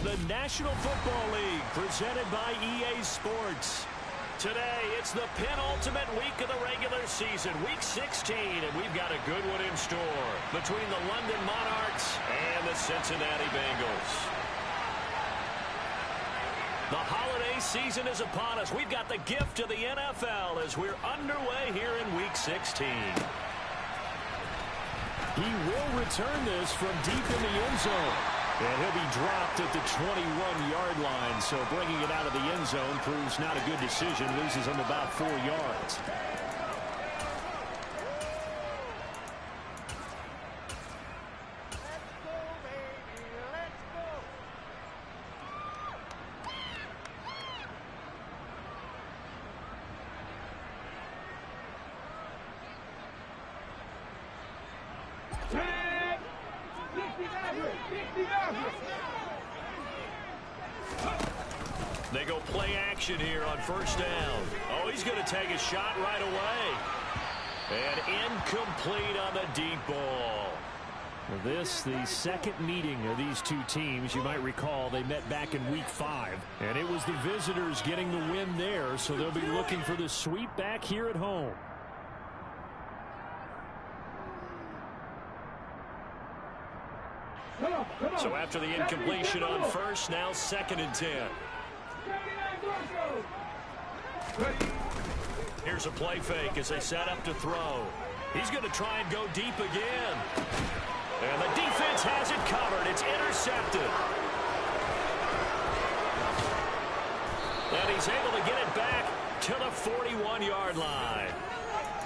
the National Football League, presented by EA Sports. Today, it's the penultimate week of the regular season, Week 16, and we've got a good one in store between the London Monarchs and the Cincinnati Bengals. The holiday season is upon us. We've got the gift of the NFL as we're underway here in Week 16. He will return this from deep in the end zone. And he'll be dropped at the 21-yard line. So bringing it out of the end zone proves not a good decision. Loses him about 4 yards. They go play action here on first down. Oh, he's going to take a shot right away. And incomplete on the deep ball. This, the second meeting of these two teams. You might recall they met back in Week 5. And it was the visitors getting the win there, so they'll be looking for the sweep back here at home. So after the incompletion on first, now 2nd and 10. Here's a play fake as they set up to throw. He's going to try and go deep again. And the defense has it covered. It's intercepted. And he's able to get it back to the 41-yard line.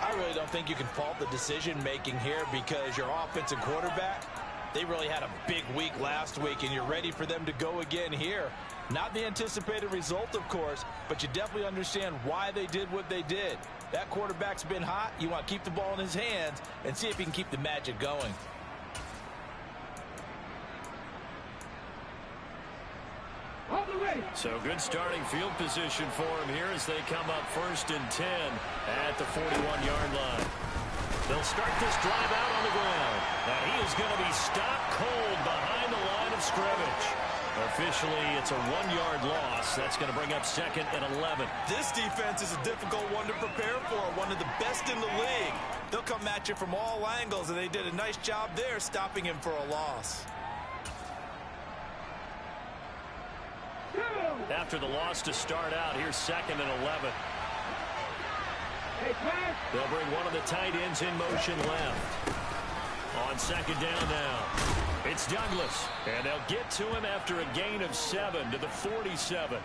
I really don't think you can fault the decision-making here because your offensive quarterback, they really had a big week last week, and you're ready for them to go again here. Not the anticipated result, of course, but you definitely understand why they did what they did. That quarterback's been hot. You want to keep the ball in his hands and see if he can keep the magic going. So good starting field position for him here as they come up 1st and 10 at the 41-yard line. They'll start this drive out on the ground. Now he is going to be stopped cold behind the line of scrimmage. Officially, it's a 1-yard loss. That's going to bring up 2nd and 11. This defense is a difficult one to prepare for, one of the best in the league. They'll come at you from all angles, and they did a nice job there stopping him for a loss. After the loss to start out, here's 2nd and 11. They'll bring one of the tight ends in motion left. On 2nd down now, it's Douglas. And they'll get to him after a gain of 7 to the 47.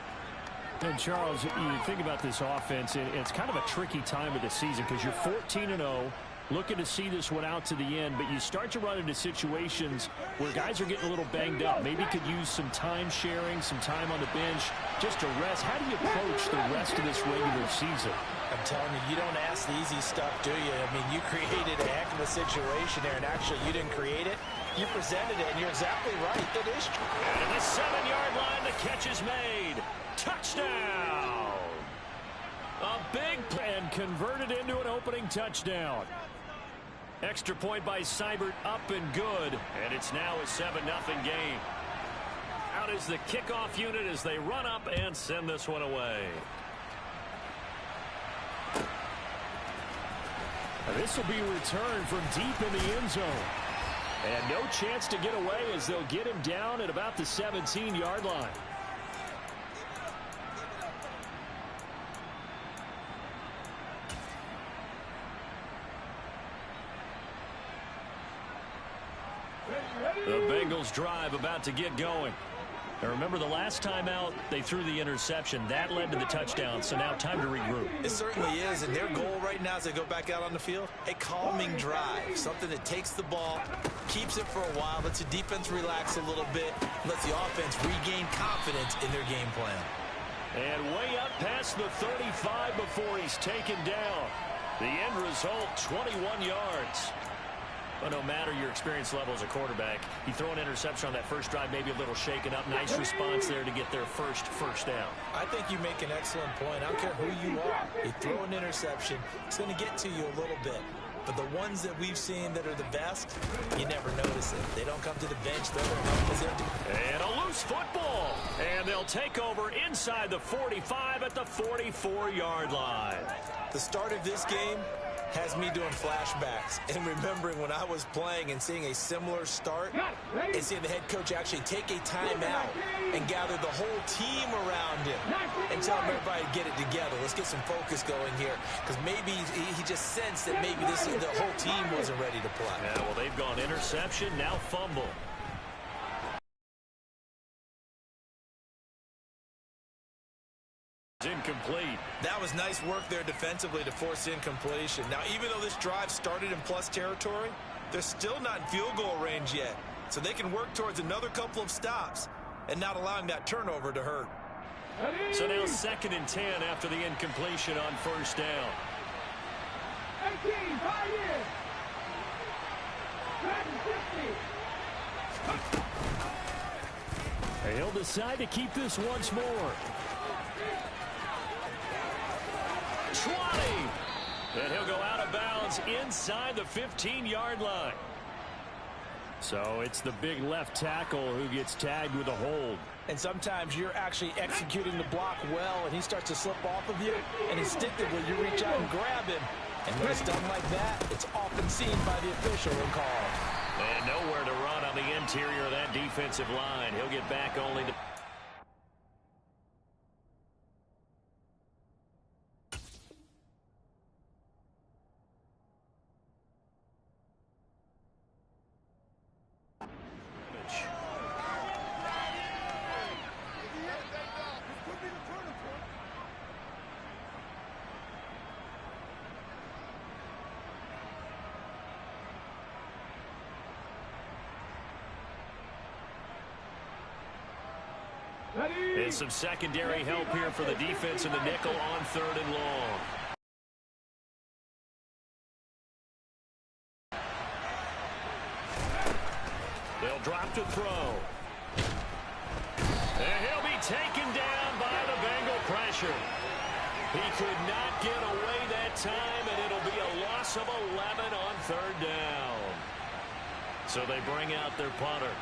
And Charles, you think about this offense, it's kind of a tricky time of the season because you're 14-0. Looking to see this one out to the end, but you start to run into situations where guys are getting a little banged up. Maybe could use some time sharing, some time on the bench, just to rest. How do you approach the rest of this regular season? I'm telling you, you don't ask the easy stuff, do you? I mean, you created a heck of a situation there, and actually you didn't create it. You presented it, and you're exactly right. It is true. And at the 7-yard line, the catch is made. Touchdown! A big play and converted into an opening touchdown. Extra point by Seibert, up and good. And it's now a 7-0 game. Out is the kickoff unit as they run up and send this one away. This will be returned from deep in the end zone. And no chance to get away as they'll get him down at about the 17-yard line. The Bengals drive about to get going. Now remember, the last time out, they threw the interception. That led to the touchdown, so now time to regroup. It certainly is, and their goal right now as they go back out on the field, a calming drive, something that takes the ball, keeps it for a while, lets the defense relax a little bit, lets the offense regain confidence in their game plan. And way up past the 35 before he's taken down. The end result, 21 yards. But no matter your experience level as a quarterback, you throw an interception on that first drive, maybe a little shaken up. Nice response there to get their first down. I think you make an excellent point. I don't care who you are. You throw an interception, it's going to get to you a little bit. But the ones that we've seen that are the best, you never notice it. They don't come to the bench. They're empty. And a loose football. And they'll take over inside the 45 at the 44-yard line. The start of this game has me doing flashbacks and remembering when I was playing and seeing a similar start and seeing the head coach actually take a timeout and gather the whole team around him and tell everybody to get it together. Let's get some focus going here, because maybe he just sensed that maybe the whole team wasn't ready to play. Yeah, well, they've gone interception, now fumble. Incomplete. That was nice work there defensively to force incompletion. Now, even though this drive started in plus territory, they're still not in field goal range yet. So they can work towards another couple of stops and not allowing that turnover to hurt. So now 2nd and 10 after the incompletion on first down. 18, 5 years. He'll decide to keep this once more. 20. And he'll go out of bounds inside the 15-yard line. So it's the big left tackle who gets tagged with a hold. And sometimes you're actually executing the block well, and he starts to slip off of you, and instinctively you reach out and grab him. And when it's done like that, it's often seen by the official and called. And nowhere to run on the interior of that defensive line. He'll get back only to... And some secondary help here for the defense in the nickel on 3rd and long. They'll drop to throw. And he'll be taken down by the Bengal pressure. He could not get away that time, and it'll be a loss of 11 on 3rd down. So they bring out their punter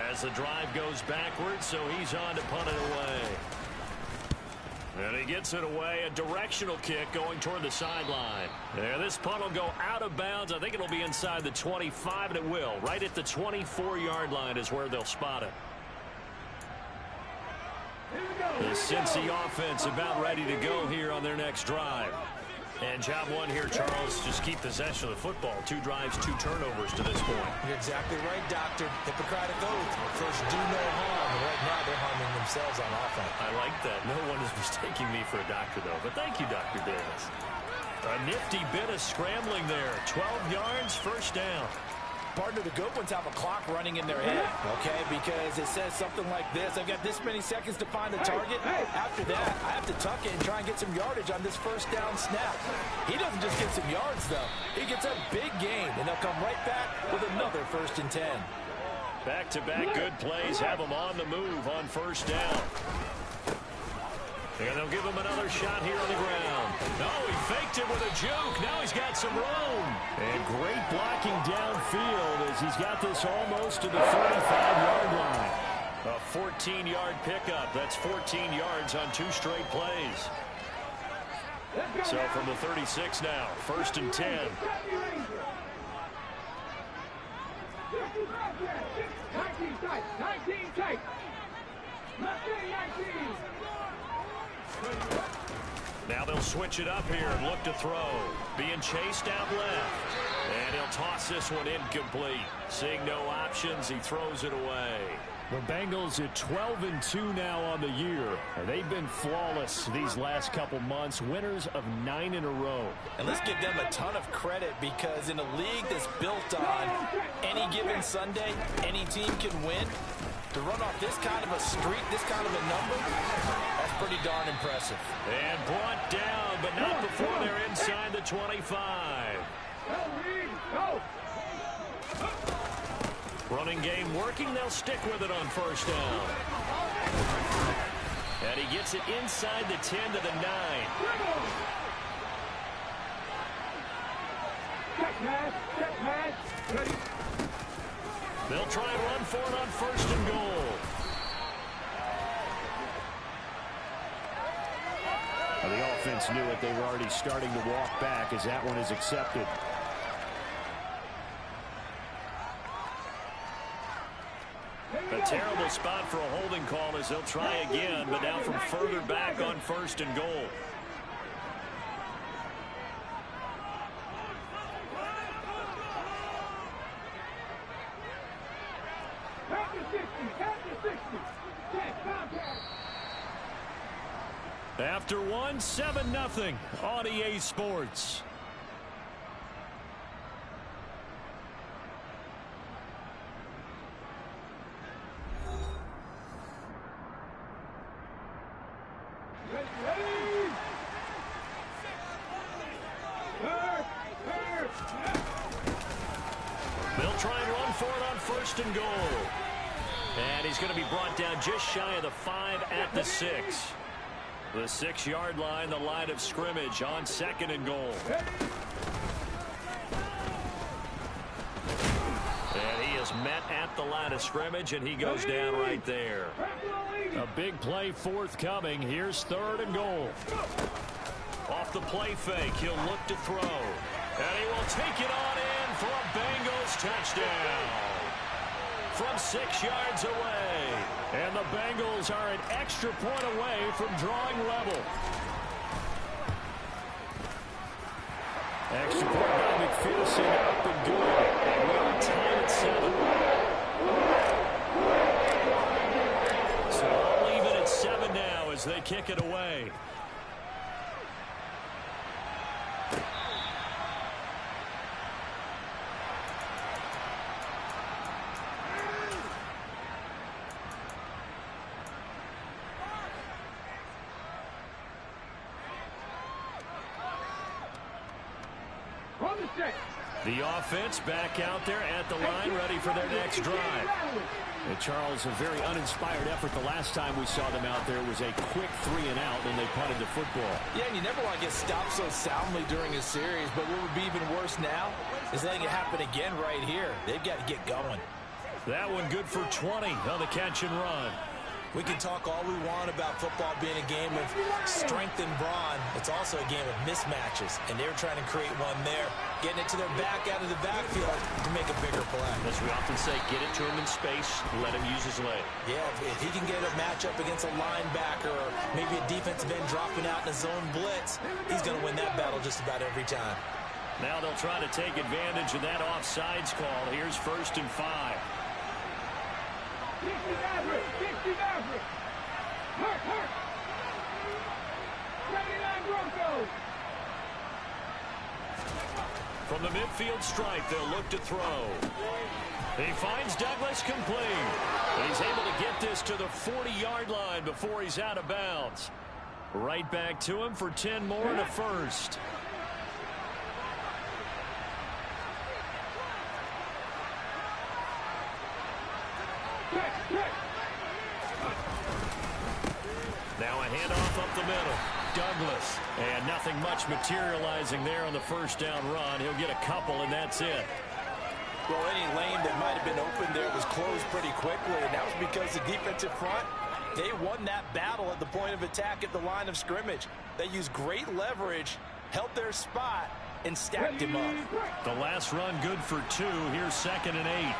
as the drive goes backwards, so he's on to punt it away. And he gets it away, a directional kick going toward the sideline. Yeah, this punt will go out of bounds. I think it'll be inside the 25, and it will. Right at the 24-yard line is where they'll spot it. The Cincy offense about ready to go here on their next drive. And job one here, Charles, just keep possession of the football. 2 drives, 2 turnovers to this point. You're exactly right, Doctor. Hippocratic oath. First, do no harm. And right now, they're harming themselves on offense. I like that. No one is mistaking me for a doctor, though. But thank you, Dr. Davis. A nifty bit of scrambling there. 12 yards, first down. Partner, the good ones have a clock running in their head, okay, because it says something like this. I've got this many seconds to find the target. After that, I have to tuck it and try and get some yardage on this first down snap. He doesn't just get some yards, though. He gets a big gain, and they'll come right back with another 1st and 10. Back-to-back good plays have him on the move on first down. And they'll give him another shot here on the ground. No, he faked it with a juke. Now he's got some room. And great blocking downfield as he's got this almost to the 45-yard line. A 14-yard pickup. That's 14 yards on 2 straight plays. So from the 36 now, 1st and 10. 19 tight. 19. Now they'll switch it up here and look to throw. Being chased out left. And he'll toss this one incomplete. Seeing no options, he throws it away. The Bengals at 12-2 now on the year. And they've been flawless these last couple months. Winners of 9 in a row. And let's give them a ton of credit, because in a league that's built on any given Sunday, any team can win. To run off this kind of a streak, this kind of a number, that's pretty darn impressive. And brought down, but not before they're inside the 25. Running game working. They'll stick with it on first down. And he gets it inside the 10 to the 9. They'll try and run for it on 1st and goal. offense knew it. They were already starting to walk back as that one is accepted. A terrible spot for a holding call as they'll try again, but now from further back on 1st and goal. After one, 7-0 on EA Sports. They'll try and run for it on 1st and goal. And he's going to be brought down just shy of the 5 at the 6. The 6-yard line, the line of scrimmage on 2nd and goal. And he is met at the line of scrimmage, and he goes down right there. A big play forthcoming. Here's 3rd and goal. Off the play fake, he'll look to throw. And he will take it on in for a Bengals touchdown. From 6 yards away. And the Bengals are an extra point away from drawing level. Extra point by McPherson, up and good. And we're tied at 7. So all even at 7 now as they kick it away. The offense back out there at the line, ready for their next drive. And Charles, a very uninspired effort. The last time we saw them out there was a quick 3 and out, and they punted the football. Yeah, and you never want to get stopped so soundly during a series, but what would be even worse now is letting it happen again right here. They've got to get going. That one good for 20 on the catch and run. We can talk all we want about football being a game of strength and brawn. It's also a game of mismatches, and they were trying to create one there, getting it to their back out of the backfield to make a bigger play. As we often say, get it to him in space, let him use his leg. Yeah, if he can get a matchup against a linebacker or maybe a defensive end dropping out in a zone blitz, he's going to win that battle just about every time. Now they'll try to take advantage of that offsides call. Here's 1st and 5. 60 Maverick! 60 Maverick! Hurt! 79 Broncos! From the midfield stripe, they'll look to throw. He finds Douglas complete. And he's able to get this to the 40-yard line before he's out of bounds. Right back to him for 10 more and a first. Now a handoff up the middle. Douglas. And nothing much materializing there on the first down run. He'll get a couple, and that's it. Well, any lane that might have been open there was closed pretty quickly, and that was because the defensive front, they won that battle at the point of attack at the line of scrimmage. They used great leverage, held their spot, and stacked him up. The last run good for 2. Here's 2nd and 8.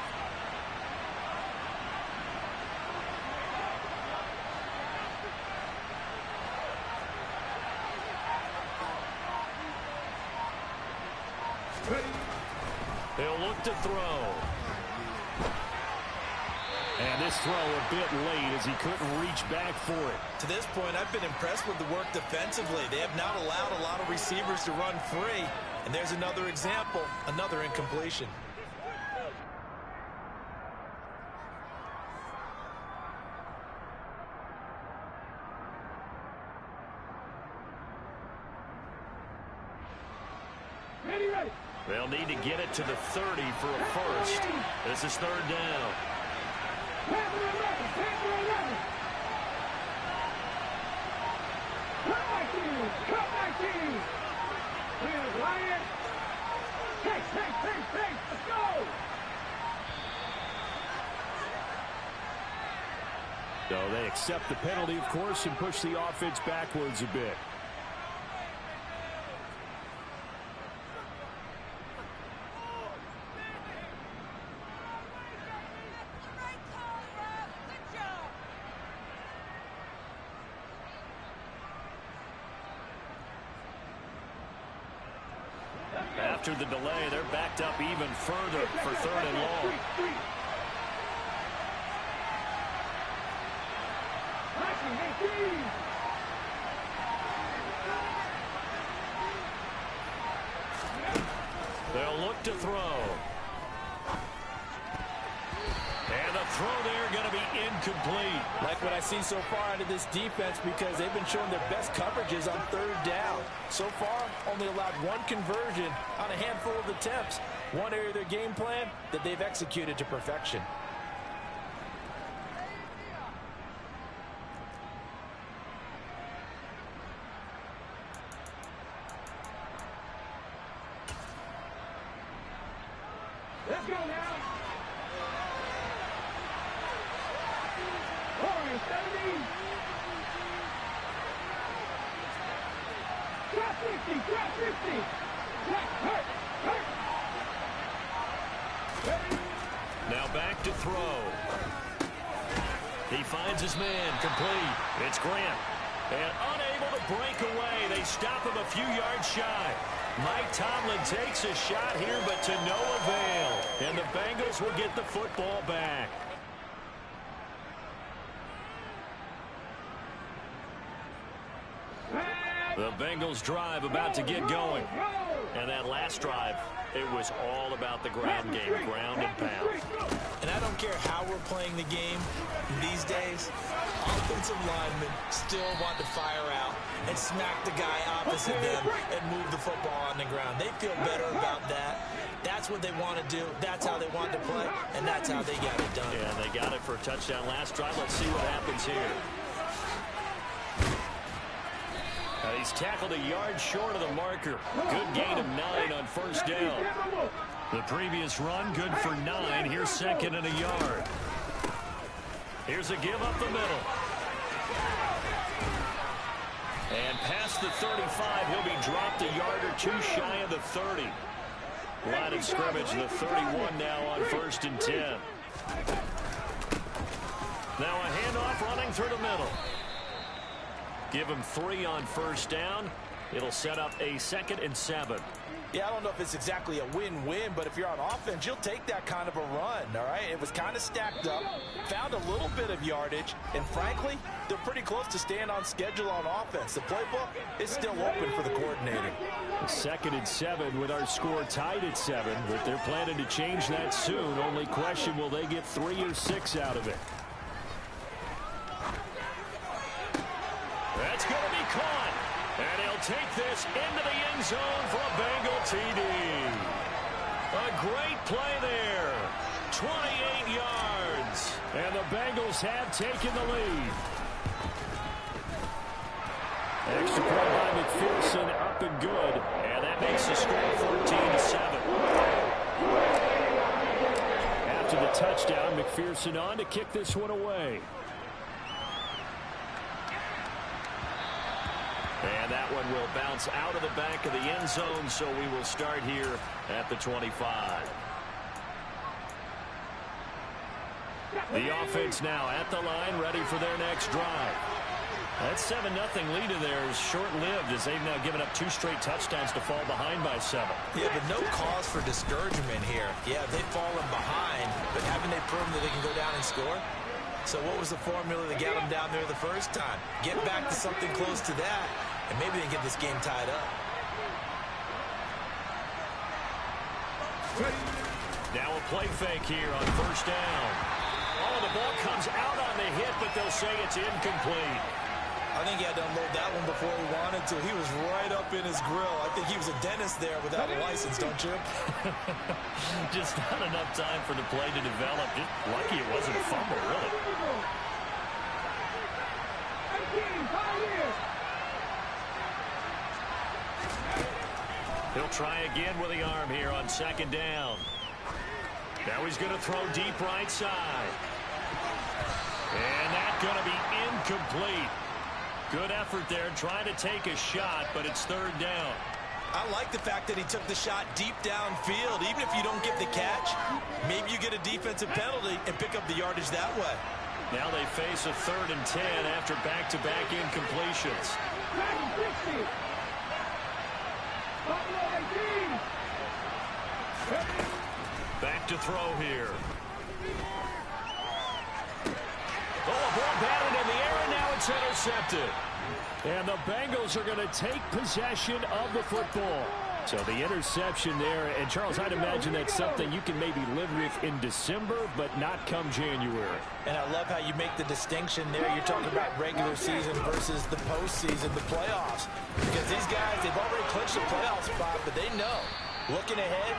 He'll look to throw. And this throw a bit late as he couldn't reach back for it. To this point, I've been impressed with the work defensively. They have not allowed a lot of receivers to run free. And there's another example, another incompletion. Ready. They'll need to get it to the 30 for a first. This is 3rd down. Panther 11! Cut 19! Here's Ryan! Take! Let's go! So they accept the penalty, of course, and push the offense backwards a bit. After the delay, they're backed up even further for 3rd and long. They'll look to throw. And the throw there going to be incomplete. Like what I see so far out of this defense, because they've been showing their best coverages on 3rd down. So far, only allowed 1 conversion on a handful of attempts. One area of their game plan that they've executed to perfection. Let's go now. 4-17. Drop 50, drop 50. Hurt. Now back to throw. He finds his man, complete. It's Grant. And unable to break away. They stop him a few yards shy. Mike Tomlin takes a shot here, but to no avail. And the Bengals will get the football back. The Bengals drive about to get going. And that last drive, it was all about the ground game, ground and pound. And I don't care how we're playing the game these days, offensive linemen still want to fire out and smack the guy opposite them and move the football on the ground. They feel better about that. That's what they want to do. That's how they want to play, and that's how they got it done. Yeah, they got it for a touchdown last drive. Let's see what happens here. He's tackled a yard short of the marker. Good gain of 9 on 1st down. The previous run, good for 9. Here's 2nd and a yard. Here's a give up the middle. And past the 35, he'll be dropped a yard or 2 shy of the 30. Line of scrimmage, the 31 now on 1st and 10. Now a handoff running through the middle. Give him 3 on 1st down. It'll set up a 2nd and 7. Yeah, I don't know if it's exactly a win-win, but if you're on offense, you'll take that kind of a run, all right? It was kind of stacked up, found a little bit of yardage, and frankly, they're pretty close to staying on schedule on offense. The playbook is still open for the coordinator. 2nd and 7 with our score tied at 7, but they're planning to change that soon. Only question, will they get 3 or 6 out of it? That's going to be caught. And he'll take this into the end zone for a Bengal TD. A great play there. 28 yards. And the Bengals have taken the lead. Extra point by McPherson, up and good. And that makes the score 14-7. After the touchdown, McPherson on to kick this one away. And that one will bounce out of the back of the end zone, so we will start here at the 25. The offense now at the line, ready for their next drive. That 7-0 lead of theirs short-lived as they've now given up 2 straight touchdowns to fall behind by 7. Yeah, but no cause for discouragement here. Yeah, they've fallen behind, but haven't they proven that they can go down and score? So what was the formula that got them down there the first time? Get back to something close to that, and maybe they can get this game tied up. Now a play fake here on 1st down. Oh, the ball comes out on the hit, but they'll say it's incomplete. I think he had to unload that one before he wanted to. He was right up in his grill. I think he was a dentist there without a license, don't you? Just not enough time for the play to develop. Just lucky it wasn't a fumble, really. He'll try again with the arm here on 2nd down. Now he's going to throw deep right side. And that's going to be incomplete. Good effort there, trying to take a shot, but it's 3rd down. I like the fact that he took the shot deep downfield. Even if you don't get the catch, maybe you get a defensive penalty and pick up the yardage that way. Now they face a 3rd and 10 after back-to-back incompletions. Back to throw here. Oh, a ball batted in the air, and now it's intercepted. And the Bengals are going to take possession of the football. So the interception there, and Charles, I'd imagine that's something you can maybe live with in December, but not come January. And I love how you make the distinction there. You're talking about regular season versus the postseason, the playoffs. Because these guys, they've already clinched the playoff spot, but they know, looking ahead,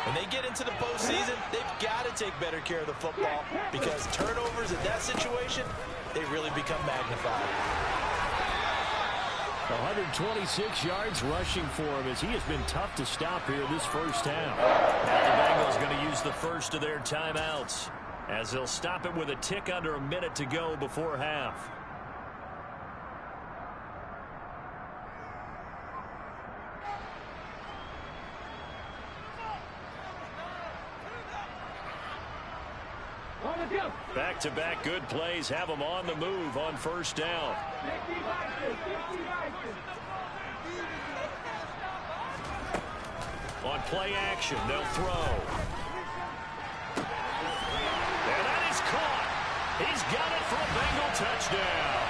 when they get into the postseason, they've got to take better care of the football because turnovers in that situation, they really become magnified. 126 yards rushing for him as he has been tough to stop here this first half. Now the Bengals going to use the first of their timeouts as they'll stop it with a tick under a minute to go before half. Back-to-back good plays have them on the move on first down. On play action, they'll throw. And that is caught. He's got it for a Bengal touchdown.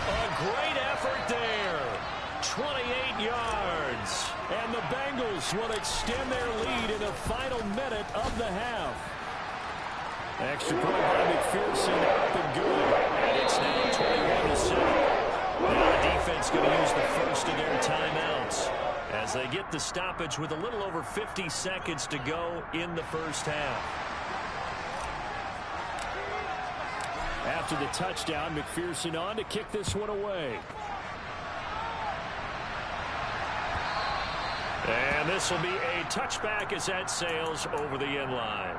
A great effort there. 28 yards. And the Bengals will extend their lead in the final minute of the half. Extra point by McPherson, up and good. And it's now 21-7. Now the defense going to use the first of their timeouts as they get the stoppage with a little over 50 seconds to go in the first half. After the touchdown, McPherson on to kick this one away. And this will be a touchback as that sails over the end line.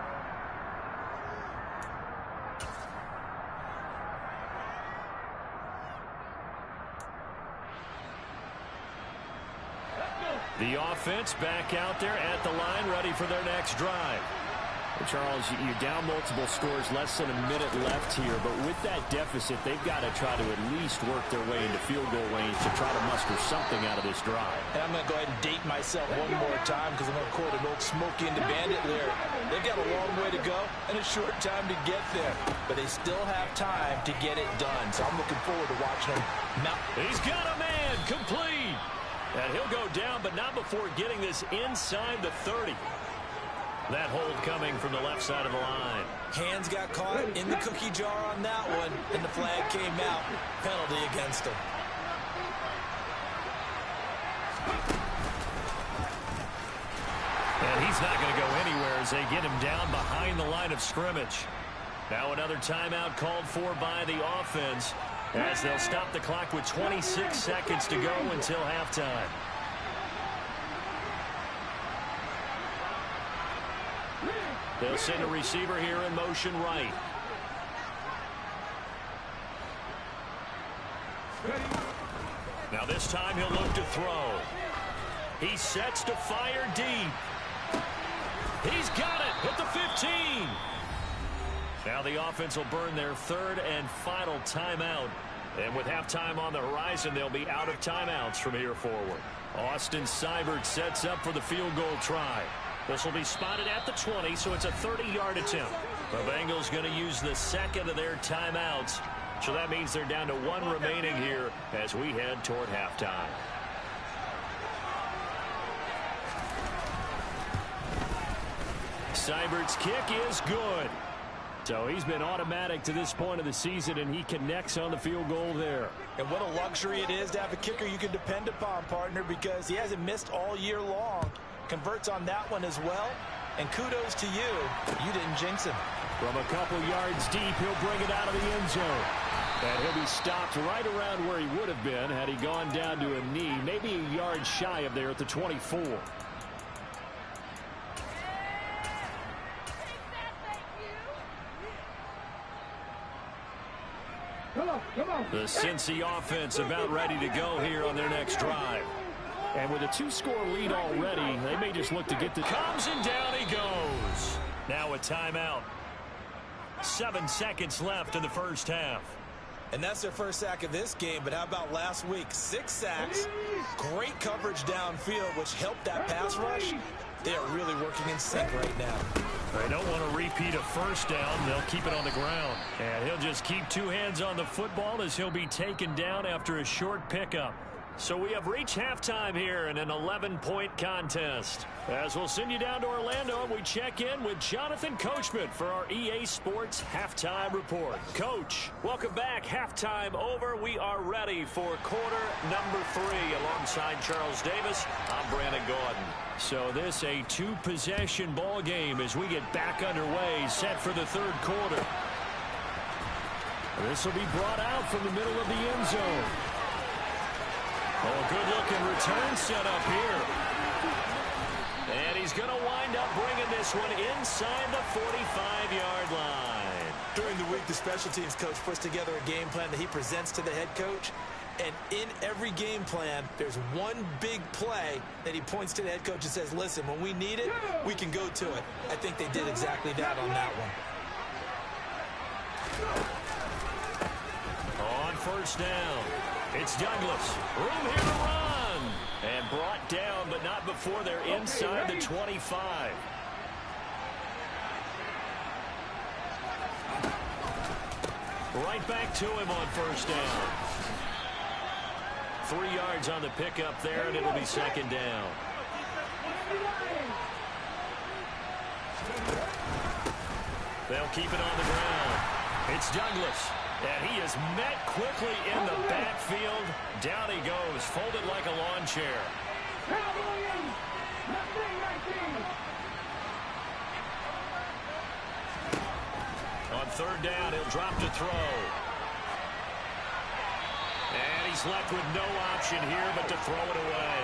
The offense back out there at the line, ready for their next drive. Well, Charles, you're down multiple scores, less than a minute left here. But with that deficit, they've got to try to at least work their way into field goal range to try to muster something out of this drive. And I'm going to go ahead and date myself one more time because I'm going to quote an old Smokey and the Bandit lyric. They've got a long way to go and a short time to get there. But they still have time to get it done. So I'm looking forward to watching them. Now, he's got a man complete. And he'll go down, but not before getting this inside the 30. That hold coming from the left side of the line. Hands got caught in the cookie jar on that one, and the flag came out. Penalty against him. And he's not going to go anywhere as they get him down behind the line of scrimmage. Now another timeout called for by the offense, as they'll stop the clock with 26 seconds to go until halftime. They'll send a receiver here in motion right. Now this time he'll look to throw. He sets to fire deep. He's got it at the 15. Now the offense will burn their third and final timeout. And with halftime on the horizon, they'll be out of timeouts from here forward. Austin Seibert sets up for the field goal try. This will be spotted at the 20, so it's a 30-yard attempt. The Bengals going to use the second of their timeouts. So that means they're down to one remaining here as we head toward halftime. Seibert's kick is good. So he's been automatic to this point of the season, and he connects on the field goal there. And what a luxury it is to have a kicker you can depend upon, partner, because he hasn't missed all year long. Converts on that one as well. And kudos to you. You didn't jinx him. From a couple yards deep, he'll bring it out of the end zone. And he'll be stopped right around where he would have been had he gone down to a knee, maybe a yard shy of there at the 24. The Cincy offense about ready to go here on their next drive. And with a two-score lead already, they may just look to get the... Comes and down he goes. Now a timeout. 7 seconds left in the first half. And that's their first sack of this game, but how about last week? 6 sacks, great coverage downfield, which helped that pass rush. They are really working in sync right now. They don't want to repeat a first down. They'll keep it on the ground. And he'll just keep two hands on the football as he'll be taken down after a short pickup. So we have reached halftime here in an 11-point contest. As we'll send you down to Orlando, we check in with Jonathan Coachman for our EA Sports Halftime Report. Coach, welcome back. Halftime over. We are ready for quarter number 3. Alongside Charles Davis, I'm Brandon Gordon. So this a two-possession ball game as we get back underway, set for the third quarter. This will be brought out from the middle of the end zone. Oh, good-looking return set up here. And he's going to wind up bringing this one inside the 45-yard line. During the week, the special teams coach puts together a game plan that he presents to the head coach. And in every game plan, there's one big play that he points to the head coach and says, listen, when we need it, we can go to it. I think they did exactly that on that one. On first down, it's Douglas. Room here to run. And brought down, but not before they're inside the 25. Right back to him on first down. 3 yards on the pickup there, and it'll be second down. They'll keep it on the ground. It's Douglas. And he is met quickly in the backfield. Down he goes, folded like a lawn chair. On third down, he'll drop to throw. And he's left with no option here but to throw it away.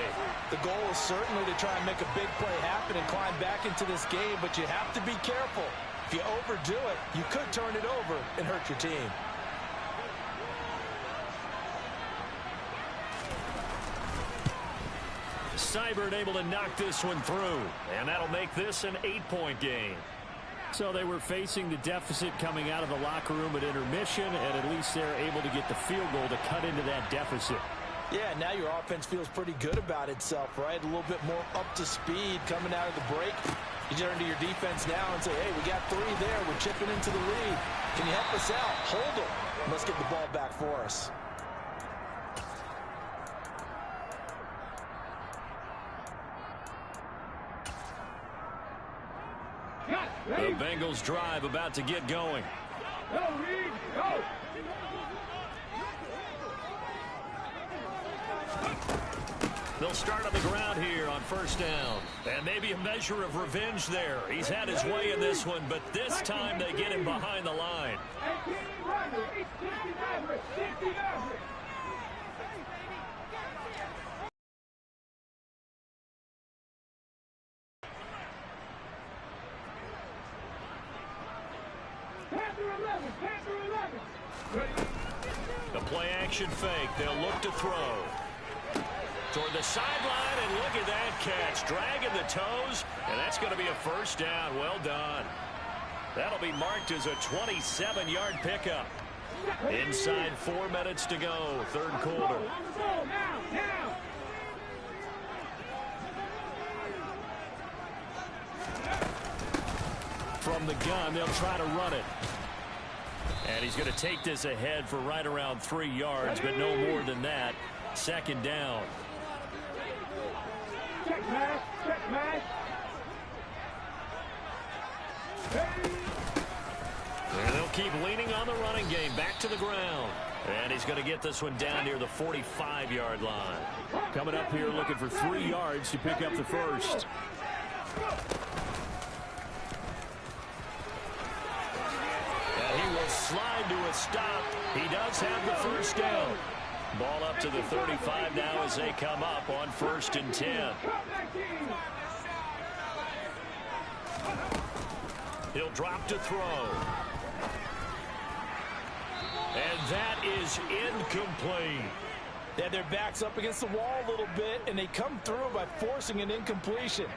The goal is certainly to try and make a big play happen and climb back into this game, but you have to be careful. If you overdo it, you could turn it over and hurt your team. Seibert able to knock this one through, and that'll make this an 8-point game. So they were facing the deficit coming out of the locker room at intermission, and at least they're able to get the field goal to cut into that deficit. Yeah, now your offense feels pretty good about itself, right? A little bit more up to speed coming out of the break. You turn to your defense now and say, hey, we got 3 there. We're chipping into the lead. Can you help us out? Hold them. Let's get the ball back for us. The Bengals drive about to get going. Go, Reed, go! They'll start on the ground here on first down. And maybe a measure of revenge there. He's had his way in this one, but this time they get him behind the line. 18 The play action fake. They'll look to throw. Toward the sideline, and look at that catch. Dragging the toes, and that's going to be a first down. Well done. That'll be marked as a 27-yard pickup. Inside 4 minutes to go, third quarter. From the gun, they'll try to run it. And he's going to take this ahead for right around 3 yards, but no more than that. Second down. Check match, check match. And they'll keep leaning on the running game. Back to the ground. And he's going to get this one down near the 45-yard line. Coming up here looking for 3 yards to pick up the first. And he will slide to a stop. He does have the first down. Ball up to the 35 now as they come up on 1st and 10. He'll drop to throw. And that is incomplete. They had their backs up against the wall a little bit, and they come through by forcing an incompletion.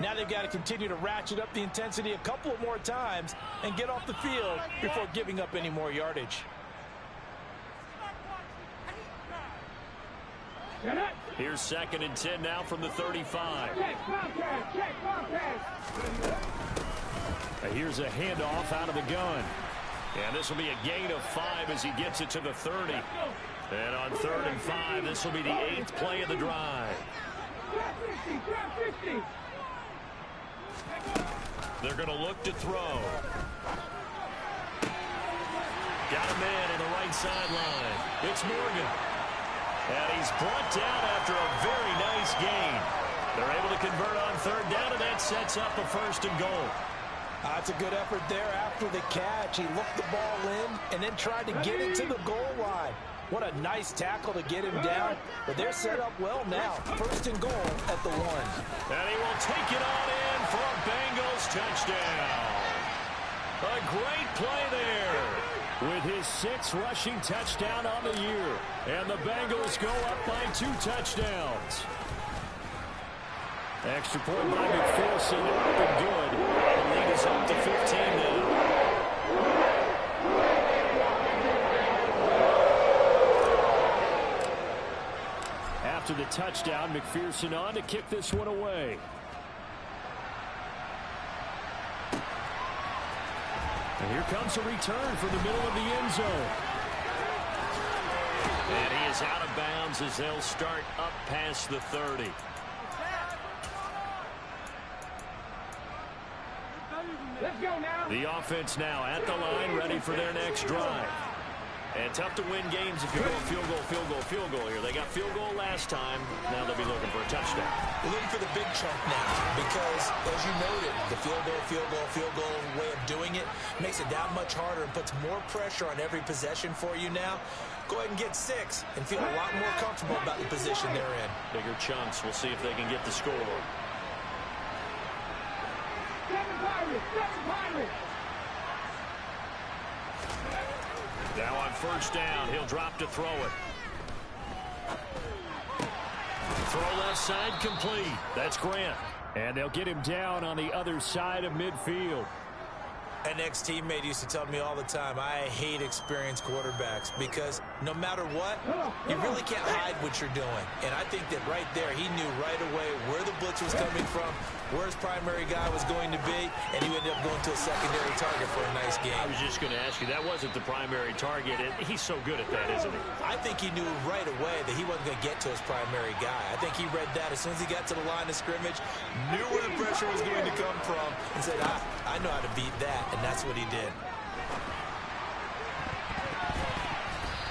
Now they've got to continue to ratchet up the intensity a couple of more times and get off the field before giving up any more yardage. Here's 2nd and 10 now from the 35. Here's a handoff out of the gun. And this will be a gain of 5 as he gets it to the 30. And on 3rd and 5, this will be the 8th play of the drive. They're going to look to throw. Got a man in the right sideline. It's Morgan. And he's brought down after a very nice gain. They're able to convert on 3rd down, and that sets up a 1st and goal. That's a good effort there after the catch. He looked the ball in and then tried to get it to the goal line. What a nice tackle to get him down. But they're set up well now. 1st and goal at the 1. And he will take it on in for a Bengals touchdown. A great play there. With his 6th rushing touchdown on the year. And the Bengals go up by 2 touchdowns. Extra point by McPherson, up and good. The lead is up to 15 now. After the touchdown, McPherson on to kick this one away. And here comes a return from the middle of the end zone. And he is out of bounds as they'll start up past the 30. Let's go now. The offense now at the line, ready for their next drive. And tough to win games if you're going field goal, field goal, field goal here. They got field goal last time. Now they'll be looking for a touchdown. We're looking for the big chunk now because, as you noted, the field goal way of doing it makes it that much harder and puts more pressure on every possession for you now. Go ahead and get 6 and feel a lot more comfortable about the position they're in. Bigger chunks. We'll see if they can get the score. 7 Pirates. Now on 1st down, he'll drop to throw it. Throw left side complete. That's Grant. And they'll get him down on the other side of midfield. An ex-teammate used to tell me all the time, I hate experienced quarterbacks because no matter what, you really can't hide what you're doing. And I think that right there, he knew right away where the blitz was coming from, where his primary guy was going to be, and he ended up going to a secondary target for a nice game. I was just going to ask you, that wasn't the primary target. He's so good at that, isn't he? I think he knew right away that he wasn't going to get to his primary guy. I think he read that as soon as he got to the line of scrimmage, knew where the pressure was going to come from, and said, I know how to beat that, and that's what he did.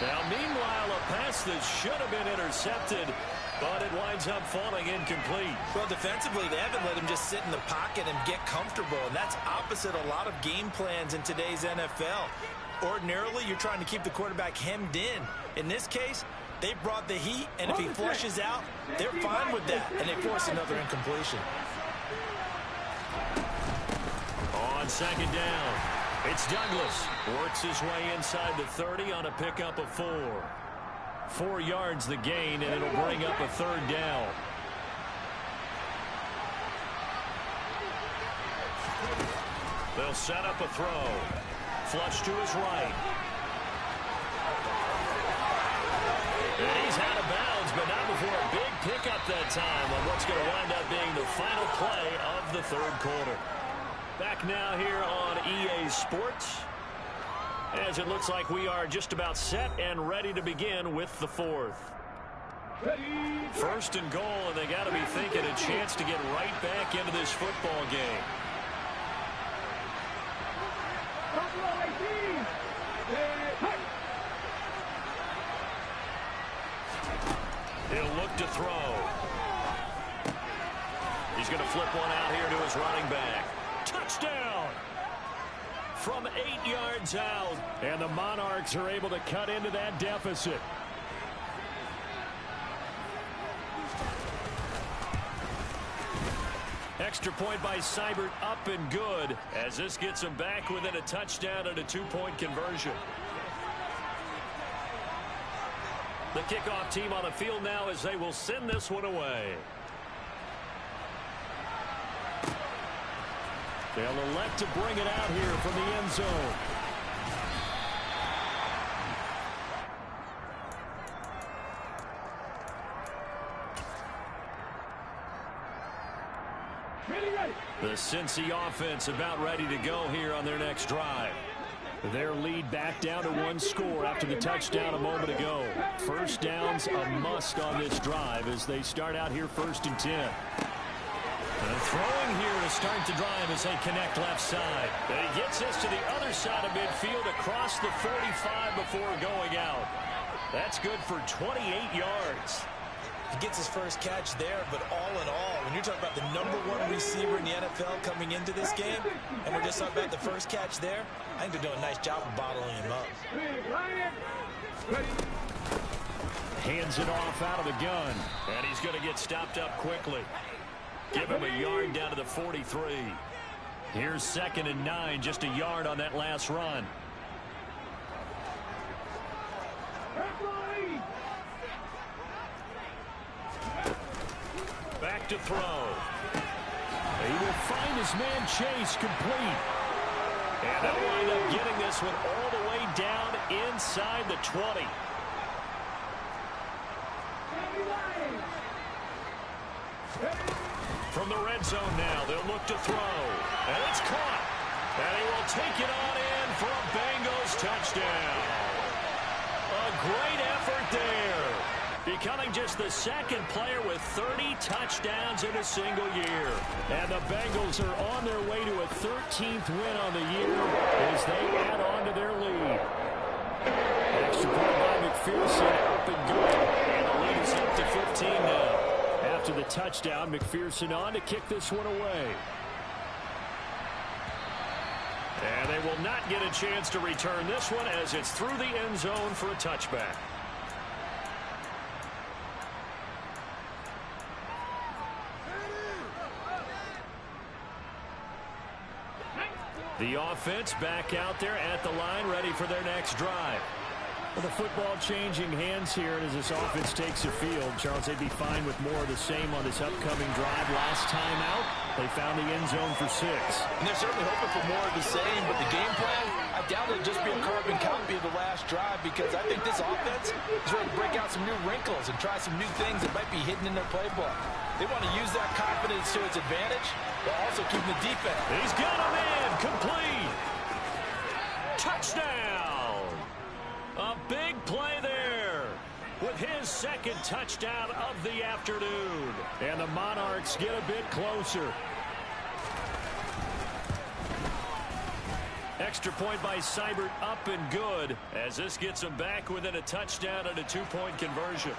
Now, meanwhile, a pass that should have been intercepted, but it winds up falling incomplete. Well, defensively, they haven't let him just sit in the pocket and get comfortable, and that's opposite a lot of game plans in today's NFL. Ordinarily, you're trying to keep the quarterback hemmed in. In this case, they brought the heat, and if he flushes out, they're fine with that, and they force another incompletion. On 2nd down, it's Douglas. Works his way inside the 30 on a pickup of 4. 4 yards the gain, and it'll bring up a 3rd down. They'll set up a throw. Flush to his right. And he's out of bounds, but not before a big pickup that time on what's going to wind up being the final play of the 3rd quarter. Back now here on EA Sports, as it looks like we are just about set and ready to begin with the 4th. 1st and goal, and they got to be thinking a chance to get right back into this football game. He'll look to throw. He's going to flip one out here to his running back. Touchdown! From 8 yards out. And the Monarchs are able to cut into that deficit. Extra point by Seibert, up and good, as this gets them back within a touchdown and a 2-point conversion. The kickoff team on the field now as they will send this one away. They'll elect to bring it out here from the end zone. The Cincy offense about ready to go here on their next drive. Their lead back down to one score after the touchdown a moment ago. First down's a must on this drive as they start out here 1st and 10. And throwing here to start the drive as they connect left side. And he gets this to the other side of midfield across the 45 before going out. That's good for 28 yards. He gets his first catch there, but all in all, when you're talking about the #1 receiver in the NFL coming into this game, and we're just talking about the first catch there, I think they're doing a nice job of bottling him up. Hands it off out of the gun. And he's going to get stopped up quickly. Give him a yard down to the 43. Here's 2nd and 9, just a yard on that last run. Back to throw. He will find his man Chase complete. And they'll wind up getting this one all the way down inside the 20. From the red zone now, they'll look to throw. And it's caught. And he will take it on in for a Bengals touchdown. A great effort there. Becoming just the 2nd player with 30 touchdowns in a single year. And the Bengals are on their way to a 13th win on the year as they add on to their lead. Extra point by McPherson, up and good. And the lead is up to 15 now. After the touchdown, McPherson on to kick this one away. And they will not get a chance to return this one as it's through the end zone for a touchback. The offense back out there at the line, ready for their next drive. Well, the football changing hands here, and as this offense takes the field, Charles, they'd be fine with more of the same on this upcoming drive. Last time out, they found the end zone for 6. And they're certainly hoping for more of the same, but the game plan, I doubt it'll just be a carbon copy of the last drive, because I think this offense is ready to break out some new wrinkles and try some new things that might be hidden in their playbook. They want to use that confidence to its advantage, while also keeping the defense. He's got him in, complete. Touchdown. A big play there with his 2nd touchdown of the afternoon. And the Monarchs get a bit closer. Extra point by Seibert, up and good, as this gets them back within a touchdown and a 2-point conversion.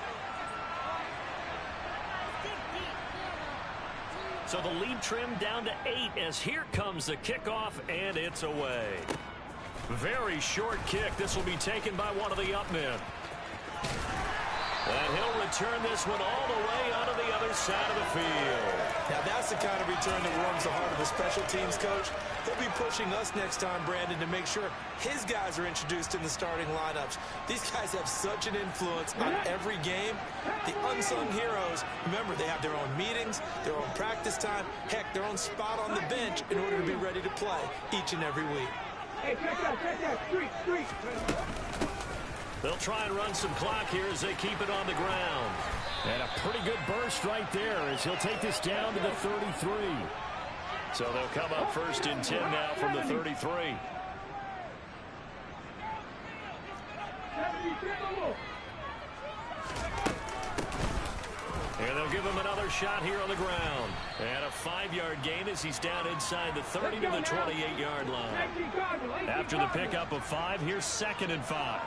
So the lead trimmed down to 8 as here comes the kickoff, and it's away. Very short kick. This will be taken by one of the up men. And he'll return this one all the way onto the other side of the field. Now that's the kind of return that warms the heart of a special teams coach. He'll be pushing us next time, Brandon, to make sure his guys are introduced in the starting lineups. These guys have such an influence on every game. The unsung heroes, remember, they have their own meetings, their own practice time, heck, their own spot on the bench in order to be ready to play each and every week. Hey, check that, street. They'll try and run some clock here as they keep it on the ground. And a pretty good burst right there as he'll take this down to the 33. So they'll come up 1st and 10 now from the 33. And they'll give him another shot here on the ground. And a 5-yard gain as he's down inside the 30 to the 28-yard line. After the pickup of 5, here's 2nd and 5.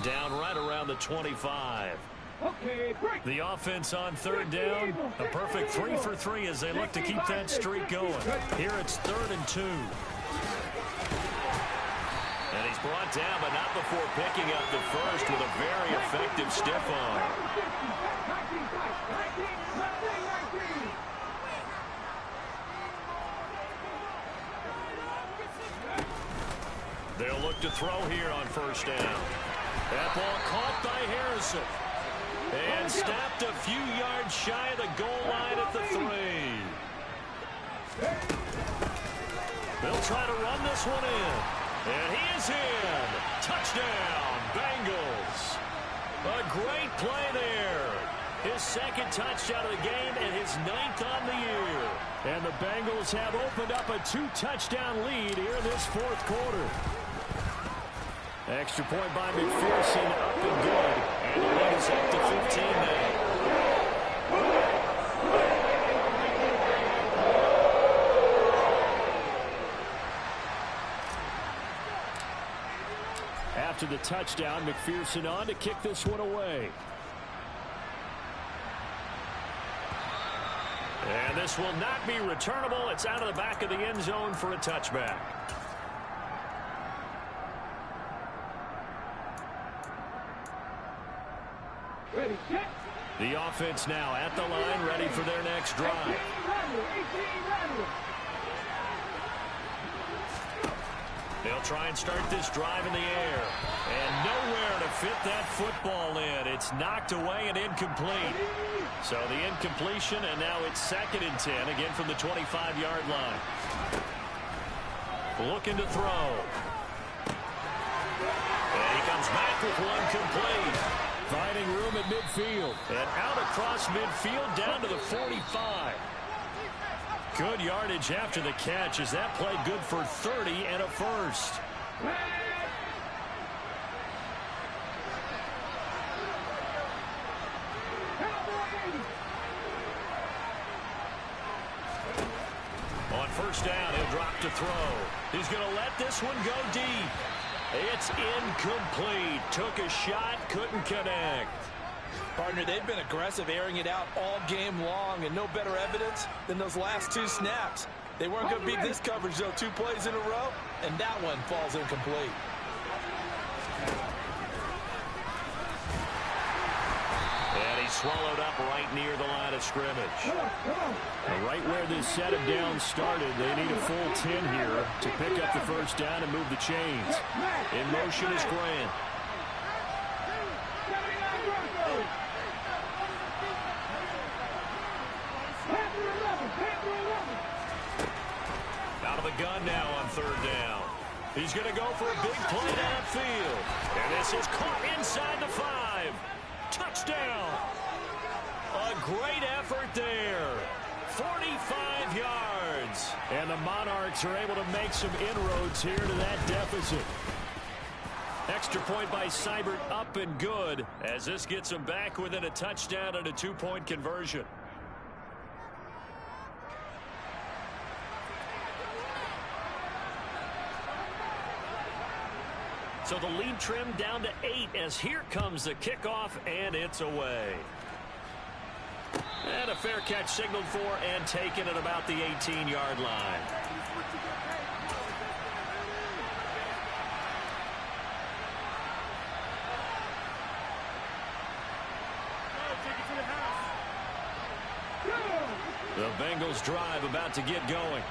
Down right around the 25. The offense on 3rd down. A perfect 3 for 3 as they look to keep that streak going. Here it's 3rd and 2. And he's brought down, but not before picking up the first with a very effective stiff arm. They'll look to throw here on 1st down. That ball caught by Harrison. And stopped a few yards shy of the goal line at the 3. They'll try to run this one in. And he is in. Touchdown, Bengals. A great play there. His second touchdown of the game and his 9th on the year. And the Bengals have opened up a 2-touchdown lead here in this fourth quarter. Extra point by McPherson, up and good. And the lead is up to 15 now. After the touchdown, McPherson on to kick this one away. And this will not be returnable. It's out of the back of the end zone for a touchback. Ready, set. The offense now at the line, ready for their next drive. They'll try and start this drive in the air. And nowhere to fit that football in. It's knocked away and incomplete. So the incompletion, and now it's 2nd and 10, again from the 25-yard line. Looking to throw. And he comes back with one complete. Finding room at midfield. And out across midfield down to the 45. Good yardage after the catch as that played good for 30 and a first. On first down, he'll drop to throw. He's going to let this one go deep. It's incomplete. Took a shot, couldn't connect. Partner, they've been aggressive, airing it out all game long, and no better evidence than those last 2 snaps. They weren't going to beat this coverage, though, 2 plays in a row, and that one falls incomplete. And he's swallowed up right near the line of scrimmage. And right where this set of downs started, they need a full 10 here to pick up the first down and move the chains. In motion is Grant. Out of the gun now on 3rd down. He's going to go for a big play downfield. And this is caught inside the 5. Touchdown. A great effort there. 45 yards. And the Monarchs are able to make some inroads here to that deficit. Extra point by Seibert, up and good, as this gets them back within a touchdown and a 2-point conversion. So the lead trimmed down to 8 as here comes the kickoff, and it's away. And a fair catch signaled for and taken at about the 18-yard line. The Bengals drive about to get going.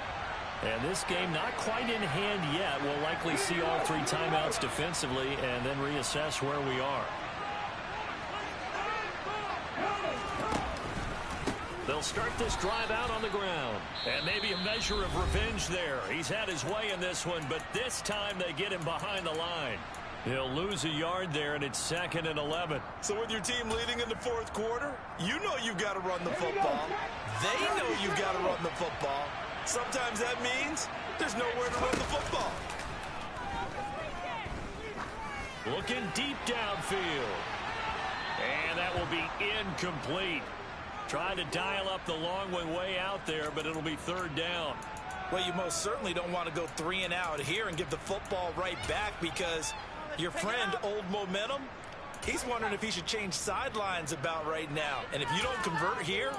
And this game not quite in hand yet. We'll likely see all 3 timeouts defensively and then reassess where we are. They'll start this drive out on the ground. And maybe a measure of revenge there. He's had his way in this one, but this time they get him behind the line. He'll lose a yard there, and it's 2nd and 11. So with your team leading in the 4th quarter, you know you've got to run the football. They know you've got to run the football. Sometimes that means there's nowhere to run the football. Looking deep downfield. And that will be incomplete. Trying to dial up the long way out there, but it'll be 3rd down. Well, you most certainly don't want to go 3 and out here and give the football right back, because your friend, Old Momentum, he's wondering if he should change sidelines about right now. And if you don't convert here,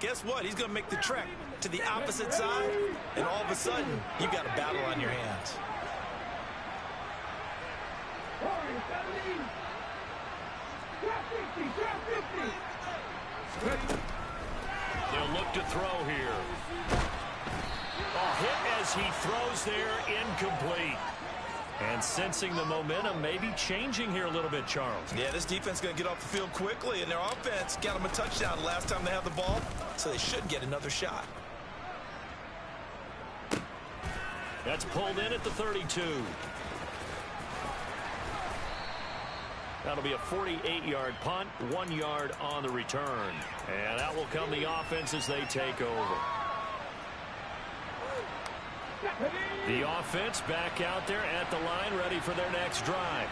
guess what? He's going to make the trek to the opposite side, and all of a sudden, you've got a battle on your hands. They'll look to throw here. A hit as he throws there, incomplete. And sensing the momentum maybe changing here a little bit, Charles. Yeah, this defense is going to get off the field quickly, and their offense got them a touchdown last time they had the ball, so they should get another shot. That's pulled in at the 32. That'll be a 48-yard punt, 1 yard on the return. And that will come the offense as they take over. The offense back out there at the line, ready for their next drive.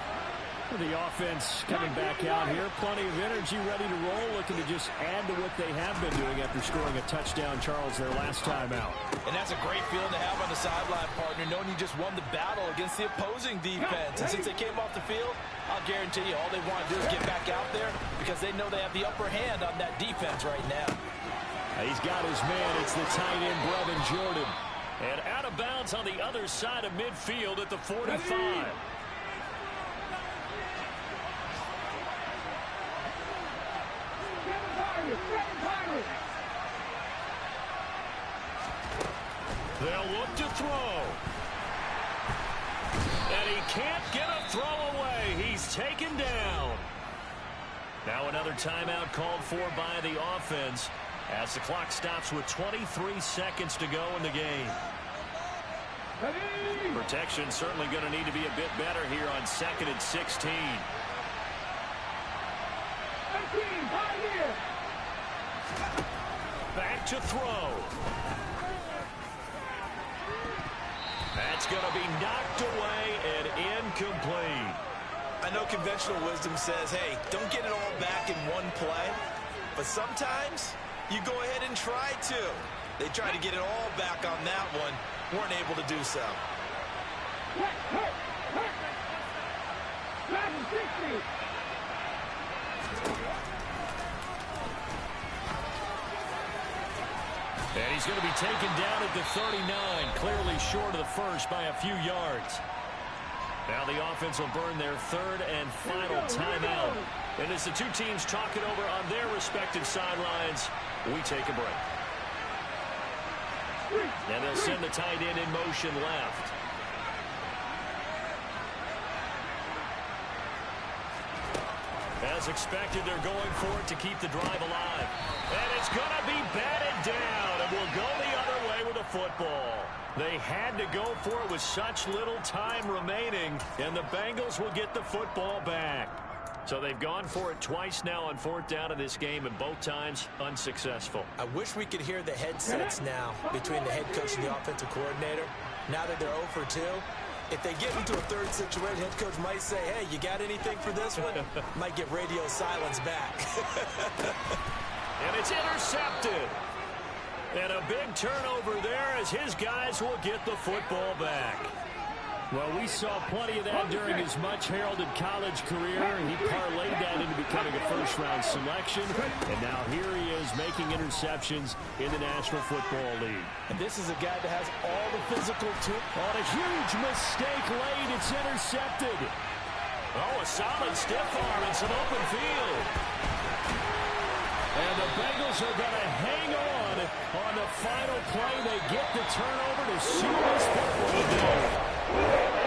The offense coming back out here. Plenty of energy, ready to roll, looking to just add to what they have been doing after scoring a touchdown, Charles, their last time out. And that's a great feeling to have on the sideline, partner, knowing you just won the battle against the opposing defense. And since they came off the field, I'll guarantee you all they want to do is get back out there because they know they have the upper hand on that defense right now. He's got his man. It's the tight end, Brevin Jordan. And out of bounds on the other side of midfield at the 45. They'll look to throw. And he can't get a throw away. He's taken down. Now another timeout called for by the offense as the clock stops with 23 seconds to go in the game. Protection certainly going to need to be a bit better here on 2nd and 16. Back to throw. That's going to be knocked away and incomplete. I know conventional wisdom says, hey, don't get it all back in one play. But sometimes you go ahead and try to. They tried to get it all back on that one. Weren't able to do so. And he's going to be taken down at the 39, clearly short of the first by a few yards. Now the offense will burn their 3rd and final timeout. And as the two teams talk it over on their respective sidelines, we take a break. And they'll send the tight end in motion left. As expected, they're going for it to keep the drive alive. And it's going to be batted down, and will go the other way with the football. They had to go for it with such little time remaining, and the Bengals will get the football back. So they've gone for it twice now on 4th down in this game, and both times unsuccessful. I wish we could hear the headsets now between the head coach and the offensive coordinator. Now that they're 0 for 2, if they get into a 3rd situation, head coach might say, hey, you got anything for this one? Might get radio silence back. And it's intercepted. And a big turnover there as his guys will get the football back. Well, we saw plenty of that during his much-heralded college career. He parlayed that into becoming a first-round selection. And now here he is making interceptions in the National Football League. And this is a guy that has all the physical tools. On a huge mistake late, it's intercepted. Oh, a solid stiff arm and some open field. And the Bengals are going to hang on the final play. They get the turnover to seal this football game.